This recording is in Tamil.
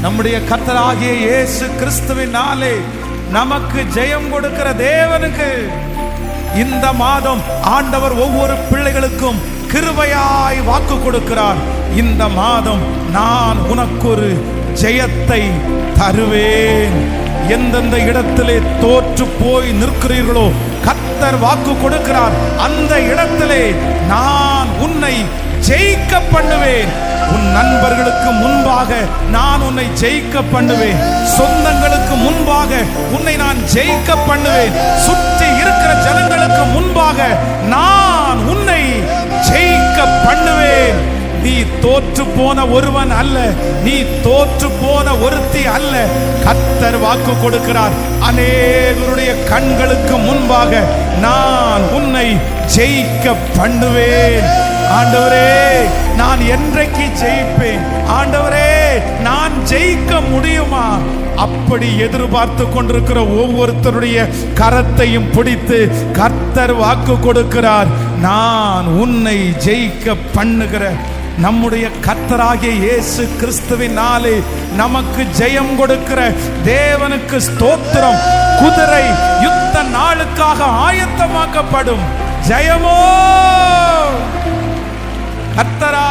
நம்முடைய கர்த்தராகிய இயேசு கிறிஸ்துவினாலே நமக்கு ஜெயம் கொடுக்கிற தேவனுக்கு இந்த மாதம் ஆண்டவர் ஒவ்வொரு பிள்ளைகளுக்கும் கிருபையாய் வாக்கு கொடுக்கிறார். இந்த மாதம் நான் உனக்கு ஒரு ஜெயத்தை தருவேன். எந்தெந்த இடத்திலே தோற்று போய் நிற்கிறீர்களோ கர்த்தர் வாக்கு கொடுக்கிறார். அந்த இடத்திலே நான் உன்னை ஜெயிக்க பண்ணுவேன். உன் நண்பர்களுக்கு முன்பாக நான் உன்னை ஜெயிக்க பண்ணுவேன். சொந்தங்களுக்கு முன்பாக உன்னை நான் ஜெயிக்க பண்ணுவேன். சுற்றி இருக்கிற ஜனங்களுக்கு முன்பாக நான் உன்னை ஜெயிக்க பண்ணுவேன். நீ தோற்று போன ஒருவன் அல்ல, நீ தோற்று போன ஒருத்தி அல்ல. கர்த்தர் வாக்கு கொடுக்கிறார். அநேகருடைய கண்களுக்கு முன்பாக நான் உன்னை ஜெயிக்க பண்ணுவேன். ஆண்டவரே, நான் என்றைக்கு ஜெயிப்பேன்? ஆண்டவரே, நான் ஜெயிக்க முடியுமா? அப்படி எதிர்பார்த்து கொண்டிருக்கிற ஒவ்வொருத்தருடைய கரத்தையும் பிடித்து கர்த்தர் வாக்கு கொடுக்கிறார். நான் உன்னை ஜெயிக்க பண்ணுகிற நம்முடைய கர்த்தராகிய இயேசு கிறிஸ்துவினாலே நமக்கு ஜெயம் கொடுக்கிற தேவனுக்கு ஸ்தோத்திரம். குதிரை யுத்த நாளுக்காக ஆயத்தமாக்கப்படும். ஜெயமோ கர்த்தரா